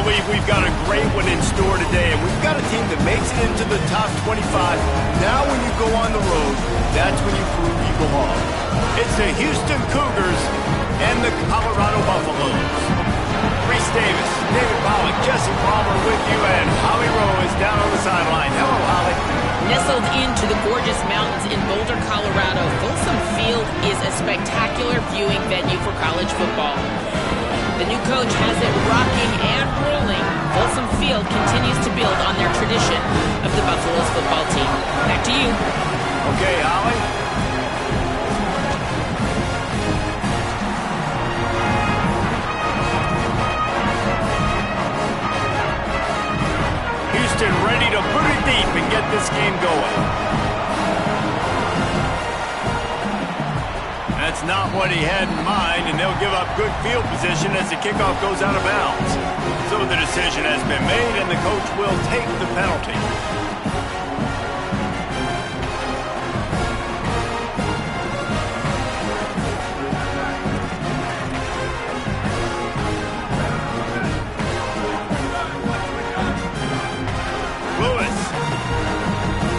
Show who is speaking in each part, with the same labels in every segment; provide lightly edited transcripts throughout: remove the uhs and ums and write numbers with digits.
Speaker 1: believe we've got a great one in store today, and we've got a team that makes it into the top 25. Now when you go on the road, that's when you prove you belong. It's the Houston Cougars and the Colorado Buffaloes. Reese Davis, David Pollock, Jesse Palmer with you, and Holly Rowe is down on the sideline. Hello, Holly.
Speaker 2: Nestled into the gorgeous mountains in Boulder, Colorado, Folsom Field is a spectacular viewing venue for college football. The new coach has it rocking and rolling. Folsom Field continues to build on their tradition of the Buffaloes football team. Back to you.
Speaker 1: Okay, Holly. Houston ready to put it deep and get this game going. That's not what he had in mind, and they'll give up good field position as the kickoff goes out of bounds. So the decision has been made, and the coach will take the penalty.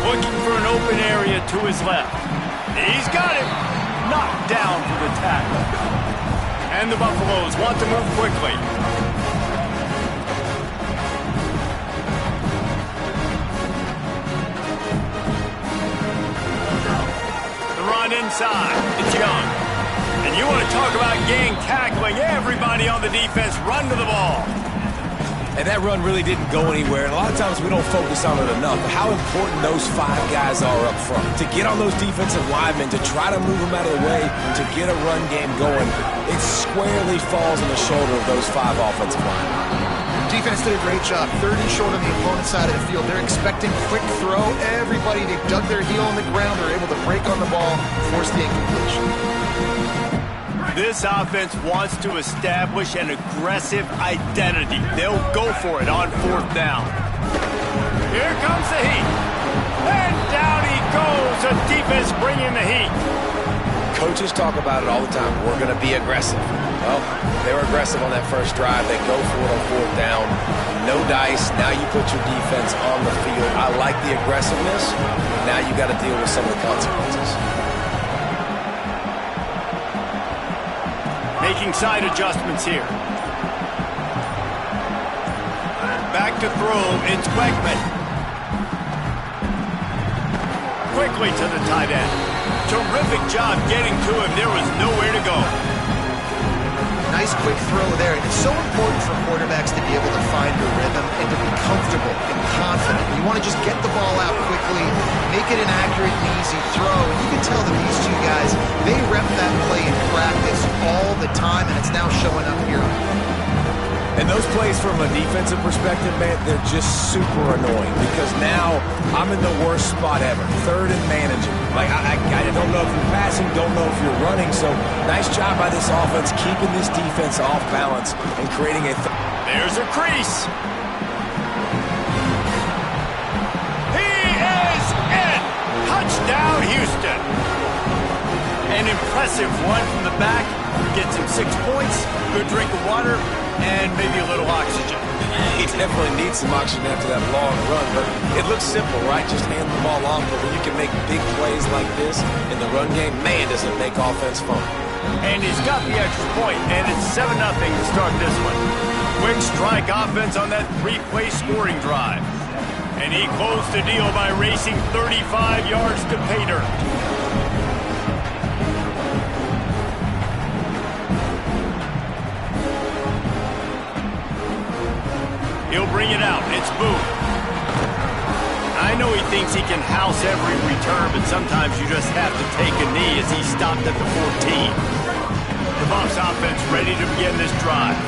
Speaker 1: Looking for an open area to his left. He's got him. Knocked down for the tackle. And the Buffaloes want to move quickly. The run inside. It's Young. And you want to talk about gang tackling. Everybody on the defense run to the ball.
Speaker 3: And that run really didn't go anywhere. And a lot of times we don't focus on it enough. But how important those 5 guys are up front. To get on those defensive linemen, to try to move them out of the way, to get a run game going, it squarely falls on the shoulder of those 5 offensive linemen.
Speaker 4: Defense did a great job. 30 short on the opponent's side of the field. They're expecting quick throw. Everybody, they dug their heel on the ground. They're able to break on the ball, force the incompletion.
Speaker 1: This offense wants to establish an aggressive identity. They'll go for it on 4th down. Here comes the heat. And down he goes. The defense bringing the heat.
Speaker 3: Coaches talk about it all the time. We're going to be aggressive. Well, they were aggressive on that first drive. They go for it on 4th down. No dice. Now you put your defense on the field. I like the aggressiveness. Now you got to deal with some of the consequences.
Speaker 1: Making side adjustments here. Back to throw, it's Quackman. Quickly to the tight end. Terrific job getting to him. There was nowhere to go.
Speaker 4: Nice quick throw there. It's so important for quarterbacks to be able to find a rhythm and to be comfortable and confident. You want to just get the ball out quickly, make it an accurate and easy throw. And you can tell that these 2 guys, they rep that play in practice all the time, and it's now showing up here.
Speaker 3: And those plays from a defensive perspective, man, they're just super annoying because now I'm in the worst spot ever. 3rd and managing. Like, I don't know if you're passing, don't know if you're running. So, nice job by this offense keeping this defense off balance and creating a...
Speaker 1: There's a crease. He is in. Touchdown, Houston. An impressive run from the back. Gets him 6 points, good drink of water, and maybe a little oxygen.
Speaker 3: He definitely needs some oxygen after that long run, but it looks simple, right? Just hand the ball off, but when you can make big plays like this in the run game, man, does it make offense fun.
Speaker 1: And he's got the extra point, and it's 7-0 to start this one. Quick strike offense on that 3-play scoring drive. And he closed the deal by racing 35 yards to pay dirt. He'll bring it out. It's Booth. I know he thinks he can house every return, but sometimes you just have to take a knee as he stopped at the 14. The Buffs offense ready to begin this drive.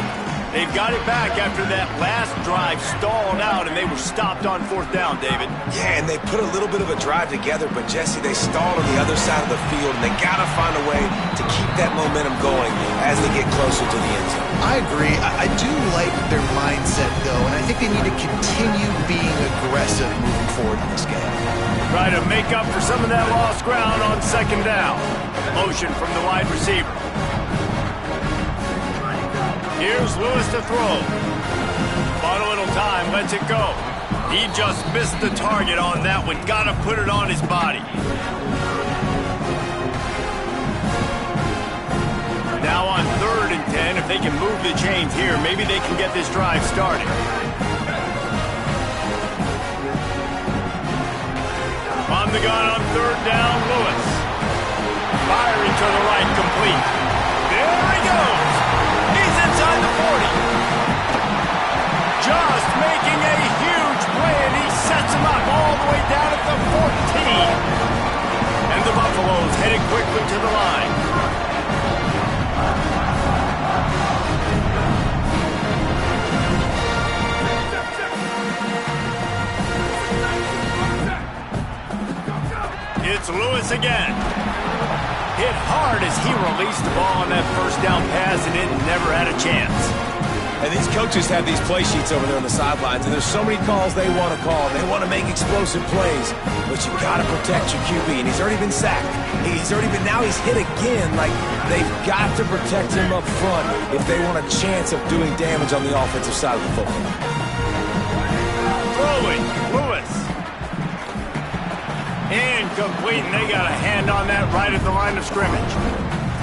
Speaker 1: They've got it back after that last drive stalled out, and they were stopped on 4th down, David.
Speaker 3: Yeah, and they put a little bit of a drive together, but, Jesse, they stalled on the other side of the field, and they got to find a way to keep that momentum going as they get closer to the end zone.
Speaker 4: I agree. I do like their mindset, though, and I think they need to continue being aggressive moving forward in this game.
Speaker 1: Try to make up for some of that lost ground on 2nd down. Motion from the wide receiver. Here's Lewis to throw. Bought a little time, lets it go. He just missed the target on that one. Gotta put it on his body. Now on 3rd and 10, if they can move the chains here, maybe they can get this drive started. On the gun on 3rd down, Lewis. Firing to the right, complete. There he goes. He's inside the 40. Just making a huge play, and he sets him up all the way down at the 14. And the Buffaloes headed quickly to the line. It's Lewis again. Hit hard as he released the ball on that first down pass, and it never had a chance.
Speaker 3: And these coaches have these play sheets over there on the sidelines, and there's so many calls they want to call. They want to make explosive plays, but you got to protect your QB, and he's already been sacked. Now he's hit again. Like, they've got to protect him up front if they want a chance of doing damage on the offensive side of the football.
Speaker 1: Throwing, Lewis. Incomplete, and they got a hand on that right at the line of scrimmage.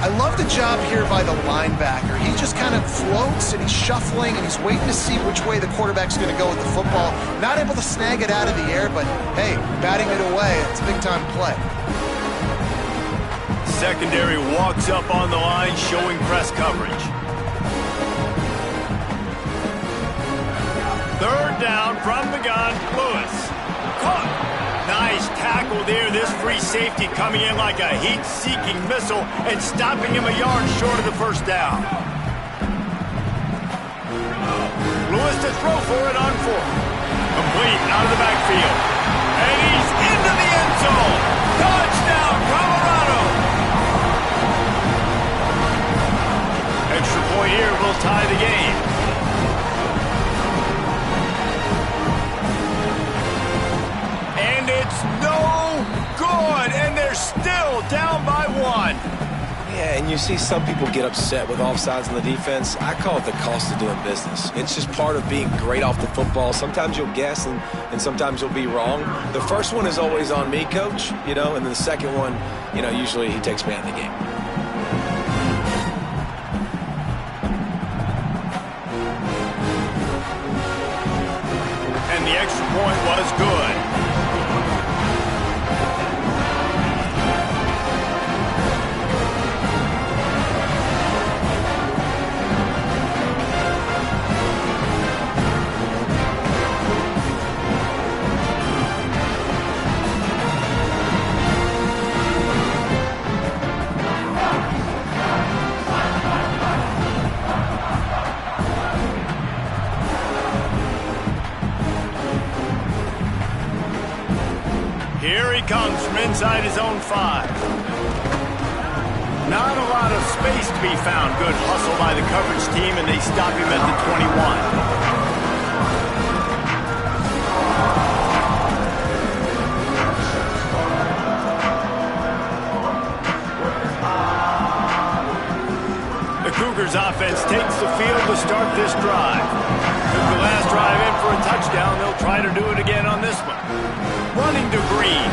Speaker 4: I love the job here by the linebacker. He just kind of floats, and he's shuffling, and he's waiting to see which way the quarterback's going to go with the football. Not able to snag it out of the air, but, hey, batting it away, it's a big-time play.
Speaker 1: Secondary walks up on the line, showing press coverage. 3rd down from the gun, Lewis. Caught. Nice tackle there. This free safety coming in like a heat-seeking missile and stopping him a yard short of the first down. Lewis to throw for it on 4th. Complete out of the backfield. And he's into the end zone. Touchdown, Colorado. Extra point here will tie the game. No good, and they're still down by 1.
Speaker 3: Yeah, and you see some people get upset with offsides on the defense. I call it the cost of doing business. It's just part of being great off the football. Sometimes you'll guess, and sometimes you'll be wrong. The first one is always on me, coach, and then the second one, usually he takes me out of the game.
Speaker 1: And the extra point was good. Here he comes from inside his own 5. Not a lot of space to be found. Good hustle by the coverage team, and they stop him at the 21. The Cougars offense takes the field to start this drive. Took the last drive in for a touchdown. They'll try to do it again on this one. Running to Green.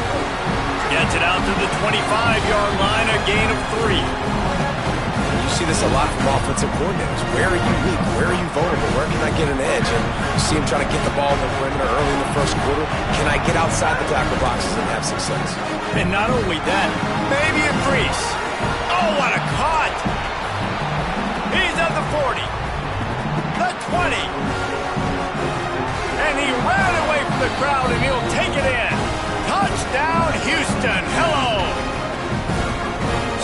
Speaker 1: Gets it out to the 25-yard line, a gain of 3.
Speaker 3: You see this a lot from offensive coordinators. Where are you weak? Where are you vulnerable? Where can I get an edge? And you see him trying to get the ball in the perimeter early in the first quarter. Can I get outside the tackle boxes and have success?
Speaker 1: And not only that, maybe a crease. Oh, what a cut! He's at the 40. The 20. And he ran away from the crowd, and he'll take it in. Touchdown, Houston. Hello.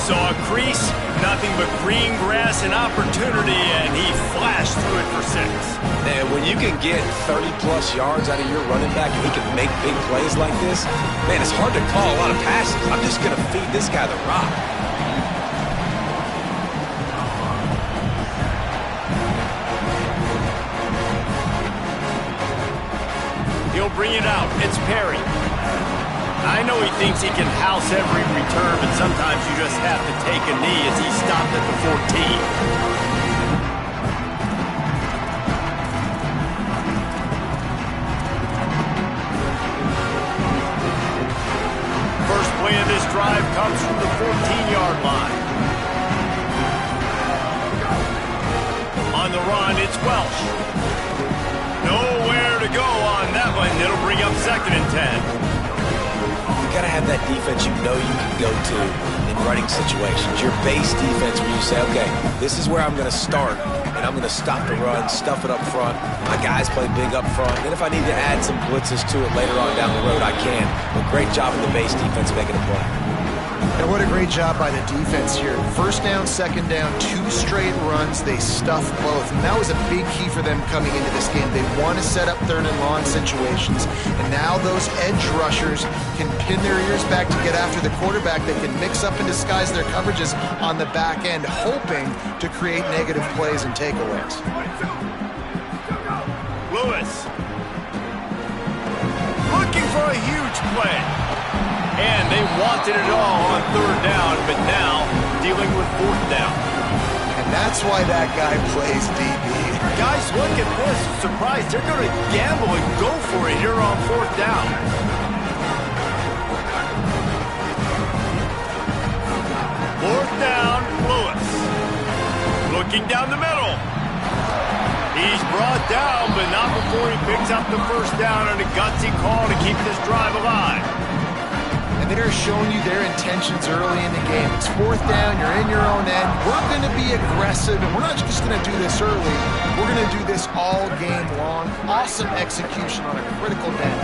Speaker 1: Saw a crease, nothing but green grass and opportunity, and he flashed through it for 6.
Speaker 3: And when you can get 30-plus yards out of your running back and he can make big plays like this, man, it's hard to call a lot of passes. I'm just going to feed this guy the rock.
Speaker 1: He'll bring it out. It's Perry. I know he thinks he can house every return, but sometimes you just have to take a knee as he stopped at the 14. drive comes from the 14-yard line. On the run, it's Welsh. Nowhere to go on that one. It'll bring up 2nd and 10.
Speaker 3: You got to have that defense you know you can go to in running situations. Your base defense where you say, okay, this is where I'm going to start, and I'm going to stop the run, stuff it up front. My guys play big up front. And if I need to add some blitzes to it later on down the road, I can. But great job in the base defense making a play.
Speaker 4: And what a great job by the defense here. 1st down, 2nd down, 2 straight runs. They stuffed both. And that was a big key for them coming into this game. They want to set up 3rd and long situations. And now those edge rushers can pin their ears back to get after the quarterback. They can mix up and disguise their coverages on the back end, hoping to create negative plays and takeaways.
Speaker 1: Lewis. Looking for a huge play. And they wanted it all on 3rd down, but now dealing with 4th down.
Speaker 4: And that's why that guy plays DB.
Speaker 1: Guys, look at this. Surprised. They're going to gamble and go for it here on 4th down. Fourth down, Lewis. Looking down the middle. He's brought down, but not before he picks up the 1st down on a gutsy call to keep this drive alive.
Speaker 4: And they're showing you their intentions early in the game. It's 4th down, you're in your own end. We're going to be aggressive, and we're not just going to do this early. We're going to do this all game long. Awesome execution on a critical down.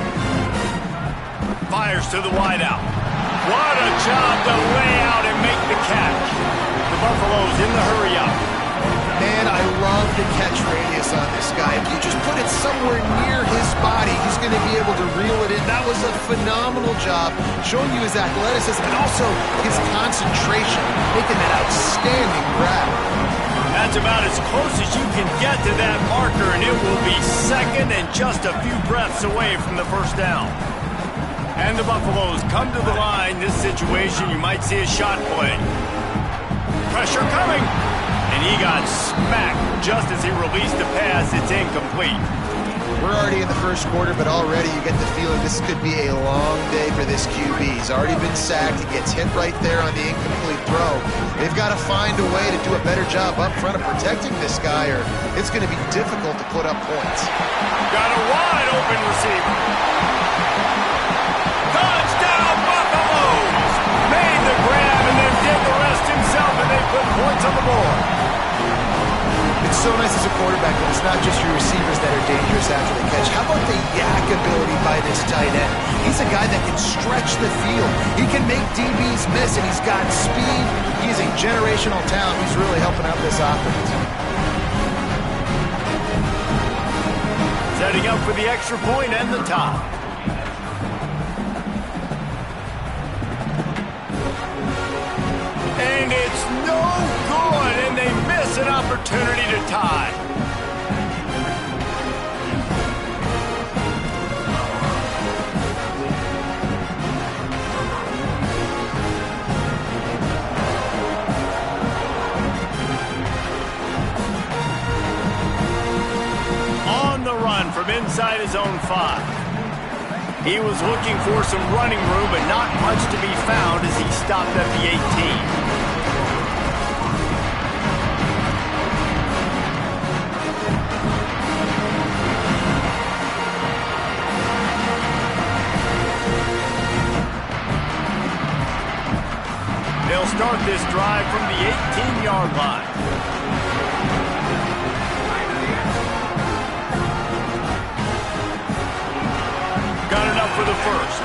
Speaker 1: Fires to the wideout. What a job to lay out and make the catch. The Buffaloes in the hurry-up.
Speaker 4: Man, I love the catch radius on this guy. If you just put it somewhere near his body, he's going to be able to reel it in. That was a phenomenal job, showing you his athleticism and also his concentration, making that outstanding grab.
Speaker 1: That's about as close as you can get to that marker, and it will be 2nd and just a few breaths away from the 1st down. And the Buffaloes come to the line. This situation, you might see a shot play. Pressure coming. And he got smacked just as he released the pass. It's incomplete.
Speaker 4: We're already in the 1st quarter, but already you get the feeling this could be a long day for this QB. He's already been sacked. He gets hit right there on the incomplete throw. They've got to find a way to do a better job up front of protecting this guy, or it's going to be difficult to put up points.
Speaker 1: Got a wide open receiver. Touchdown, Buffaloes! Made the grab and then did the rest himself, and they put points on the board.
Speaker 4: It's so nice as a quarterback that it's not just your receivers that are dangerous after the catch. How about the yak ability by this tight end? He's a guy that can stretch the field. He can make DBs miss, and he's got speed. He's a generational talent. He's really helping out this offense.
Speaker 1: Setting up for the extra point and the top. And it's no good, and they miss an opportunity to tie. On the run from inside his own 5. He was looking for some running room, but not much to be found as he stopped at the 18. They'll start this drive from the 18-yard line. Got enough for the 1st.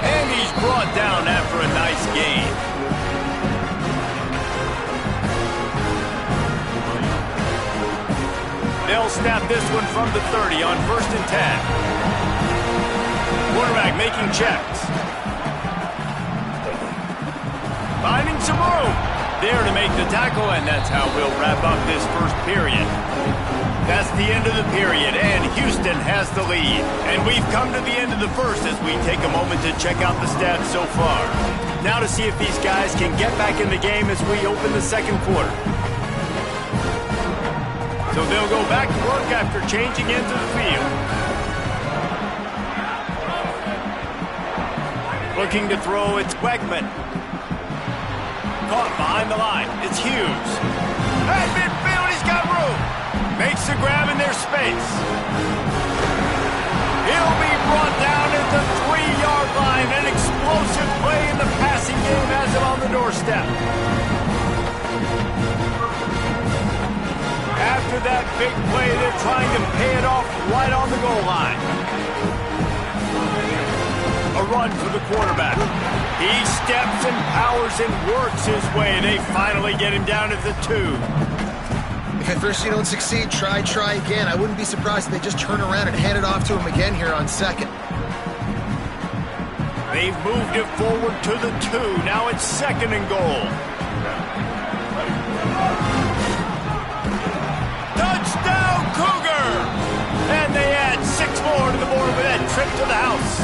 Speaker 1: And he's brought down after a nice gain. They'll snap this one from the 30 on 1st and 10. Quarterback making checks. Finding some room. There to make the tackle, and that's how we'll wrap up this 1st period. That's the end of the period, and Houston has the lead. And we've come to the end of the 1st as we take a moment to check out the stats so far. Now to see if these guys can get back in the game as we open the 2nd quarter. So they'll go back to work after changing into the field. Looking to throw, it's Wegman. caught behind the line. It's Hughes. At midfield, he's got room. Makes the grab in their space. He'll be brought down at the 3-yard line. An explosive play in the passing game has him on the doorstep. After that big play, they're trying to pay it off right on the goal line. A run for the quarterback. He steps and powers and works his way. They finally get him down at the 2.
Speaker 4: If at first you don't succeed, try again. I wouldn't be surprised if they just turn around and hand it off to him again here on 2nd.
Speaker 1: They've moved it forward to the 2. Now it's 2nd and goal. Touchdown, Cougar! And they add 6 more to the board with that trip to the house.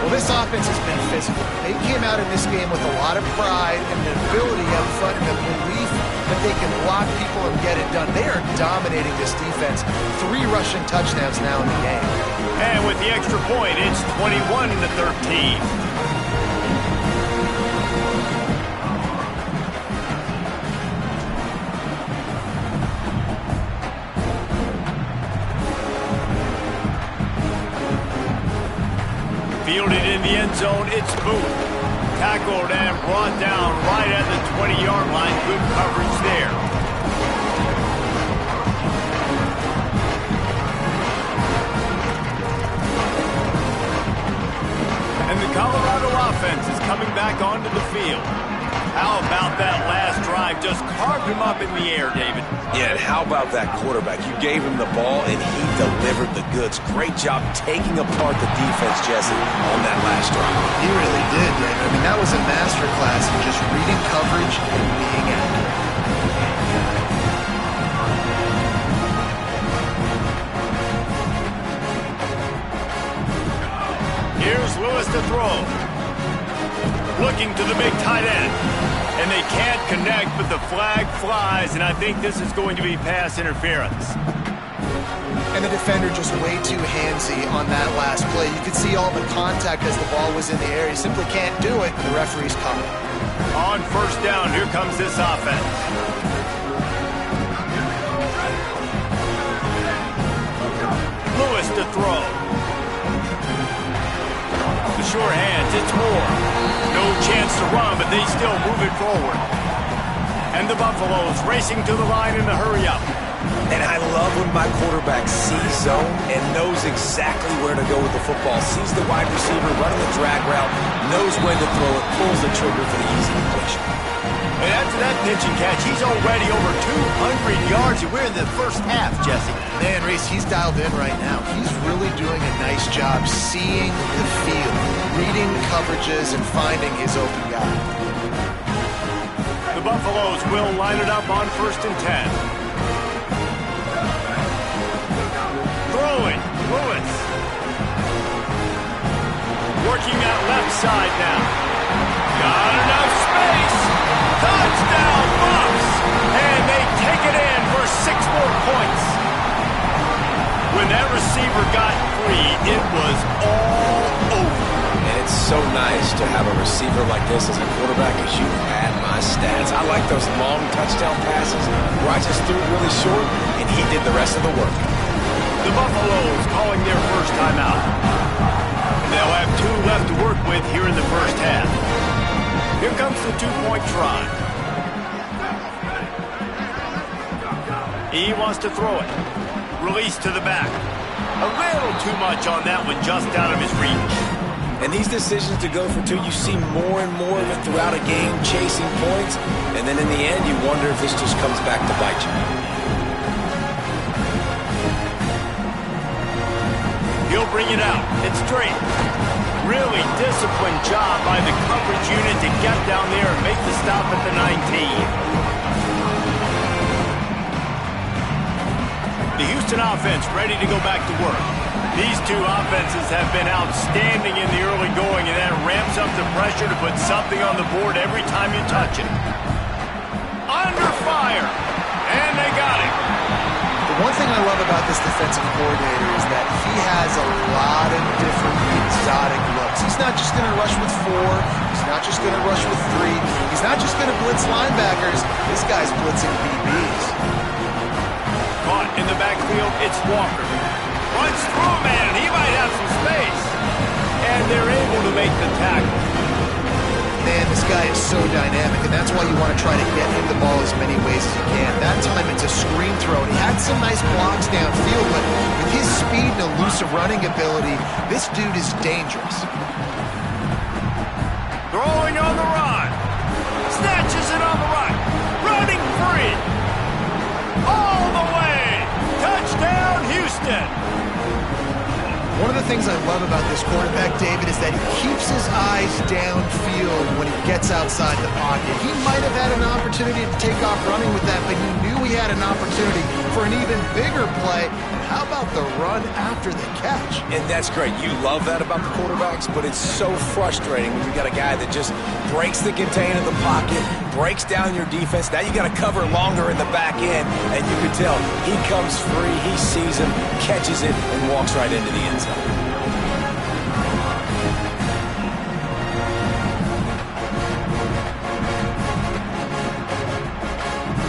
Speaker 4: Well, this offense has been physical. They came out in this game with a lot of pride and an ability up front and a belief that they can block people and get it done. They are dominating this defense. 3 rushing touchdowns now in the game.
Speaker 1: And with the extra point, it's 21-13. Fielded in the end zone, it's Booth. Tackled and brought down right at the 20-yard line. Good coverage there. And the Colorado offense is coming back onto the field. How about that last drive? Just carved him up in the air, David.
Speaker 3: Yeah, and how about that quarterback? You gave him the ball, and he delivered the goods. Great job taking apart the defense, Jesse, on that last drive.
Speaker 4: He really did, David. I mean, that was a masterclass in just reading coverage and being accurate.
Speaker 1: Here's Lewis to throw. Looking to the big tight end. And they can't connect, but the flag flies, and I think this is going to be pass interference.
Speaker 4: And the defender just way too handsy on that last play. You could see all the contact as the ball was in the air. He simply can't do it, and the referee's caught.
Speaker 1: On 1st down, here comes this offense. Lewis to throw. The sure hands, it's Moore. No chance to run, but they still move it forward. And the Buffaloes racing to the line in the hurry-up.
Speaker 3: And I love when my quarterback sees zone and knows exactly where to go with the football. Sees the wide receiver running the drag route, knows when to throw it, pulls the trigger for the easy completion.
Speaker 1: And after that pitch and catch, he's already over 200 yards, and we're in the first half, Jesse.
Speaker 4: Man, Reese, he's dialed in right now. He's really doing a nice job seeing the field, reading coverages, and finding his open guy.
Speaker 1: The Buffaloes will line it up on 1st and 10. Throwing, Lewis. Working that left side now. Got enough space. Touchdown, Bucks! And they take it in for 6 more points. When that receiver got free, it was all over.
Speaker 3: And it's so nice to have a receiver like this as a quarterback, as you had my stats. I like those long touchdown passes where I just threw it really short, and he did the rest of the work.
Speaker 1: The Buffaloes calling their first timeout. They'll have 2 left to work with here in the first half. Here comes the 2-point try. He wants to throw it. Release to the back. A little too much on that one, just out of his reach.
Speaker 3: And these decisions to go for 2, you see more and more of it throughout a game, chasing points. And then in the end, you wonder if this just comes back to bite you.
Speaker 1: He'll bring it out. It's straight. Really disciplined job by the coverage unit to get down there and make the stop at the 19. The Houston offense ready to go back to work. These 2 offenses have been outstanding in the early going, and that ramps up the pressure to put something on the board every time you touch it. Under fire, and they got it.
Speaker 4: The one thing I love about this defensive coordinator is that he has a lot of different exotic looks. He's not just going to rush with 4. He's He's not just going to rush with 3. He's not just going to blitz linebackers. This guy's blitzing DBs.
Speaker 1: Caught in the backfield, it's Walker. Runs through a man. He might have some space. And they're able to make the tackle.
Speaker 4: Man, this guy is so dynamic, and that's why you want to try to get him the ball as many ways as you can. That time, it's a screen throw. He had some nice blocks downfield, but with his speed and elusive running ability, this dude is dangerous.
Speaker 1: Throwing on the run. Snatches it on the right. Running free. All the way. Touchdown, Houston.
Speaker 4: One of the things I love about this quarterback, David, is that he keeps his eyes downfield when he gets outside the pocket. He might have had an opportunity to take off running with that, but he knew he had an opportunity for an even bigger play. How about the run after the catch?
Speaker 3: And that's great. You love that about the quarterbacks, but it's so frustrating when you got a guy that just breaks the contain of the pocket, breaks down your defense. Now you got to cover longer in the back end, and you can tell he comes free, he sees him, catches it, and walks right into the end zone.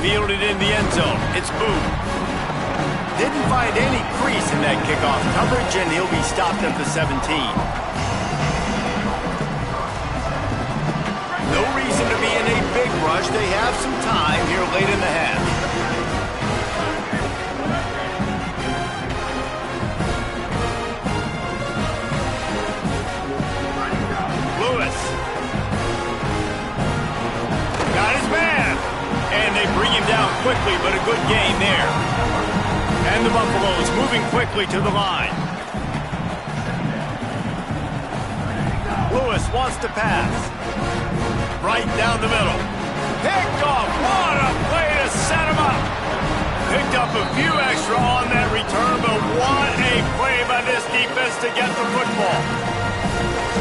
Speaker 1: Fielded in the end zone. It's Boone. Didn't find any crease in that kickoff coverage, and he'll be stopped at the 17. No reason to be in a big rush. They have some time here late in the half. Lewis. Got his man. And they bring him down quickly, but a good game there. And the Buffaloes moving quickly to the line. Lewis wants to pass. Right down the middle. Picked off. What a play to set him up. Picked up a few extra on that return, but what a play by this defense to get the football.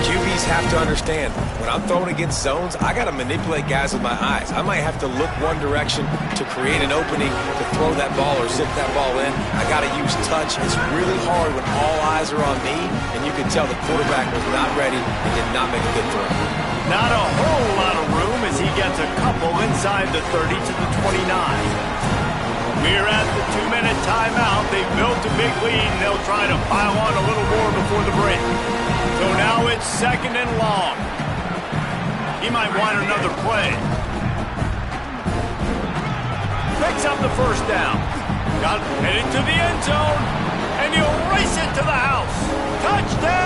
Speaker 3: QBs have to understand, when I'm throwing against zones, I got to manipulate guys with my eyes. I might have to look one direction to create an opening to throw that ball or zip that ball in. I got to use touch. It's really hard when all eyes are on me, and you can tell the quarterback was not ready and did not make a good throw.
Speaker 1: Not a whole lot of room as he gets a couple inside the 30 to the 29. We're at the 2-minute timeout. They've built a big lead, and they'll try to pile on a little more before the break. So now it's 2nd and long. He might want another play. Picks up the first down. Got headed to the end zone, and he'll race it to the house. Touchdown!